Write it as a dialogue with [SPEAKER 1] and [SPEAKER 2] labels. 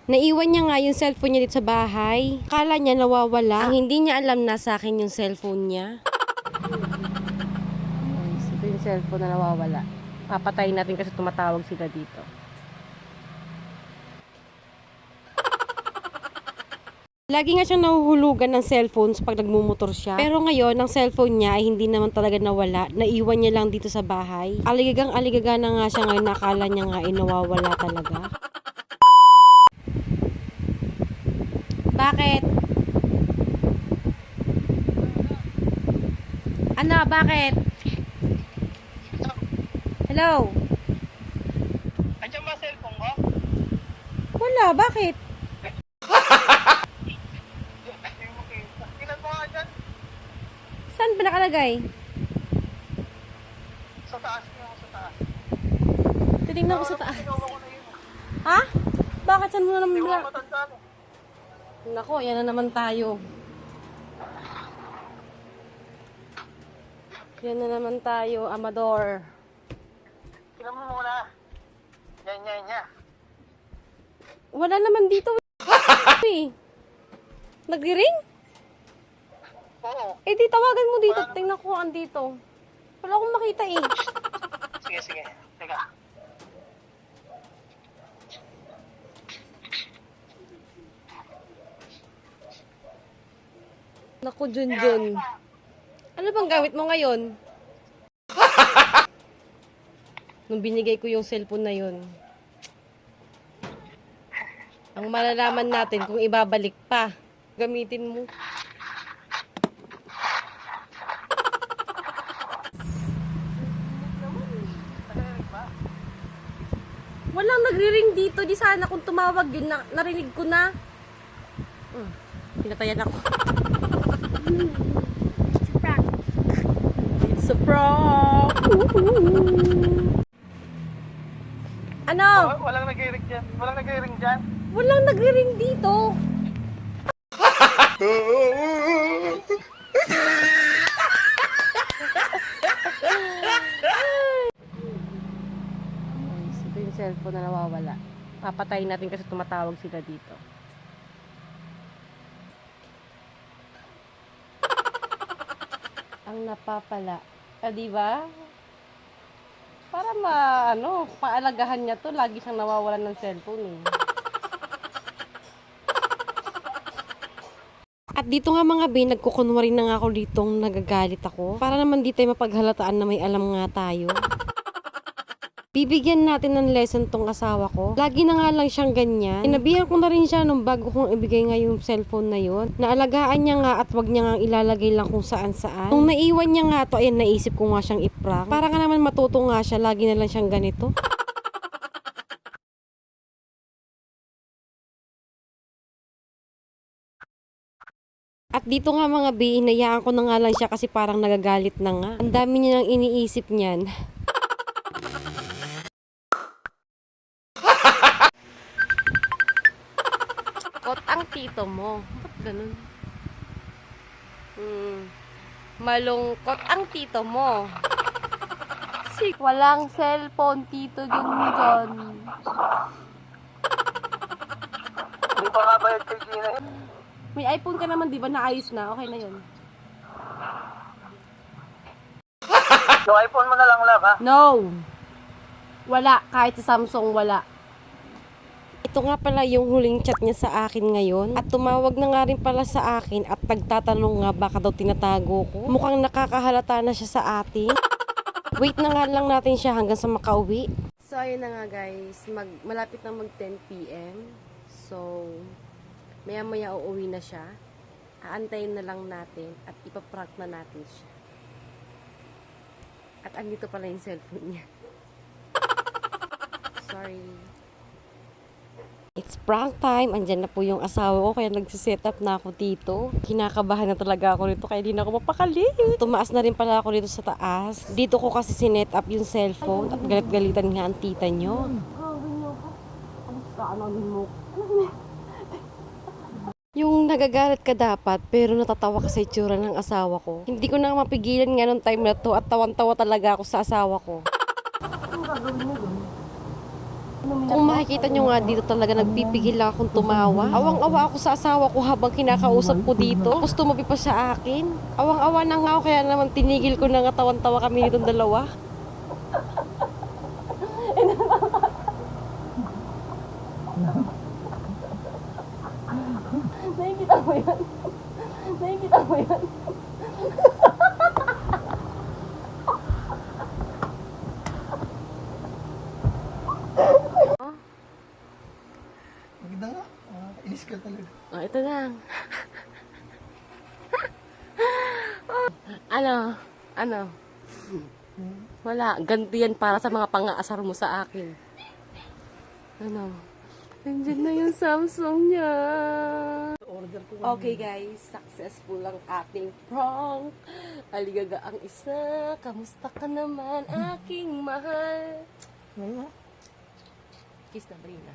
[SPEAKER 1] Naiwan niya nga yung cellphone niya dito sa bahay. Akala niya nawawala. Ang hindi niya alam na sa akin yung cellphone niya. Guys, ito yung cellphone na nawawala. Papatayin natin kasi tumatawag sila dito. Lagi nga siyang nahuhulugan ng cellphone pag nagmumotor siya. Pero ngayon, ang cellphone niya ay hindi naman talaga nawala. Naiwan niya lang dito sa bahay. Aligagang-aligaga na nga siya ngayon. Nakala niya nga ay nawawala talaga. Bakit? Ano? Bakit? Hello?
[SPEAKER 2] Andiyan ba cellphone mo?
[SPEAKER 1] Wala. Bakit?
[SPEAKER 2] Tingnan mo nga dyan.
[SPEAKER 1] Saan ba nakalagay?
[SPEAKER 2] Sa taas niyo ako sa taas.
[SPEAKER 1] Titingnan ko sa taas.
[SPEAKER 2] Ginawa ko na yun.
[SPEAKER 1] Ha? Bakit? Saan mo na naman
[SPEAKER 2] Hindi ko
[SPEAKER 1] bila?
[SPEAKER 2] matandaan eh.
[SPEAKER 1] Nako, yan na naman tayo. Yan na naman tayo, Amador.
[SPEAKER 2] Tingnan mo muna. Yan.
[SPEAKER 1] Wala naman dito. Eh. Nag-ring?
[SPEAKER 2] Oo.
[SPEAKER 1] Eh di tawagan mo dito. Tingnan ko kung andito. Wala akong makita eh.
[SPEAKER 2] Sige. Teka.
[SPEAKER 1] Naku, Junjun. Ano bang gamit mo ngayon? Nung binigay ko yung cellphone na yun. Ang malalaman natin kung ibabalik pa. Gamitin mo. Walang nagri-ring dito. Di sana kung tumawag yun, narinig ko na. Pinatayan ako. It's a prank. Ano?
[SPEAKER 2] Walang nag-i-ring dyan.
[SPEAKER 1] Walang nagri-ring dito. Guys, ito yung cellphone na nawawala. Papatayin natin kasi tumatawag sila dito. Ang napapala. Di ba? Para paalagahan niya to, lagi siyang nawawalan ng cellphone eh. At dito nga mga bin, nagkukunwari na nga ako ditong nagagalit ako. Para naman di tayo mapaghalataan na may alam nga tayo. Bibigyan natin ng lesson tong asawa ko. Lagi na nga lang siyang ganyan. Sinabihan ko na rin siya nung bago kong ibigay nga yung cellphone na yon. Naalagaan niya nga at wag niya nga ilalagay lang kung saan saan. Nung naiwan niya nga to, ayan, naisip ko nga siyang iprank. Para nga naman matuto nga siya, lagi na lang siyang ganito. At dito nga mga bi, hinayaan ko na nga lang siya kasi parang nagagalit na nga. Ang dami niya nang iniisip niyan. Kot ang tito mo. Ba't ganun? Malungkot ang tito mo. Walang cellphone, tito Junjun.
[SPEAKER 2] Hindi pa nga bayad kay Gina yun.
[SPEAKER 1] May iPhone ka naman, di ba? Naayos na. Okay na yun.
[SPEAKER 2] Yung iPhone mo na lang, love, ha?
[SPEAKER 1] No! Wala. Kahit sa Samsung, wala. Ito nga pala yung huling chat niya sa akin ngayon. At tumawag na nga rin pala sa akin at nagtatanong nga baka daw tinatago ko. Mukhang nakakahalata na siya sa atin. Wait na nga lang natin siya hanggang sa makauwi. So ayun na nga guys, malapit na mag 10 PM. So maya uuwi na siya. Aantayin na lang natin at ipaprank na natin siya. At andito pala yung cellphone niya. Sorry. It's prank time. Andyan na po yung asawa ko kaya nagsiset up na ako dito. Kinakabahan na talaga ako nito kaya di na ako mapakali. Tumaas na rin pala ako dito sa taas. Dito ko kasi sinet up yung cellphone at galit-galitan nga ang tita nyo. Yung nagagalit ka dapat pero natatawa ka sa itsura ng asawa ko. Hindi ko na mapigilan nga nung time na to at tawan-tawa talaga ako sa asawa ko. Kung makikita nyo nga dito talaga nagpipigil lang akong tumawa. Awang-awa ako sa asawa ko habang kinakausap ko dito. Tapos tumabi pa sa akin. Awang-awa na nga ako kaya naman tinigil ko na nga tawan-tawa kami nitong dalawa. Nakikita mo yan? Nakikita mo yan?
[SPEAKER 2] Maganda nga. Inis ka talaga.
[SPEAKER 1] Oh, ito lang. Ano? Wala, ganti yan para sa mga pang-aasar mo sa akin. Ano? Nandiyan na yung Samsung niya.
[SPEAKER 2] Order ko.
[SPEAKER 1] Okay guys, successful ang ating prank. Aligaga ang isa. Kamusta ka naman, aking mahal?
[SPEAKER 2] Wala.
[SPEAKER 1] Kiss na, Brina.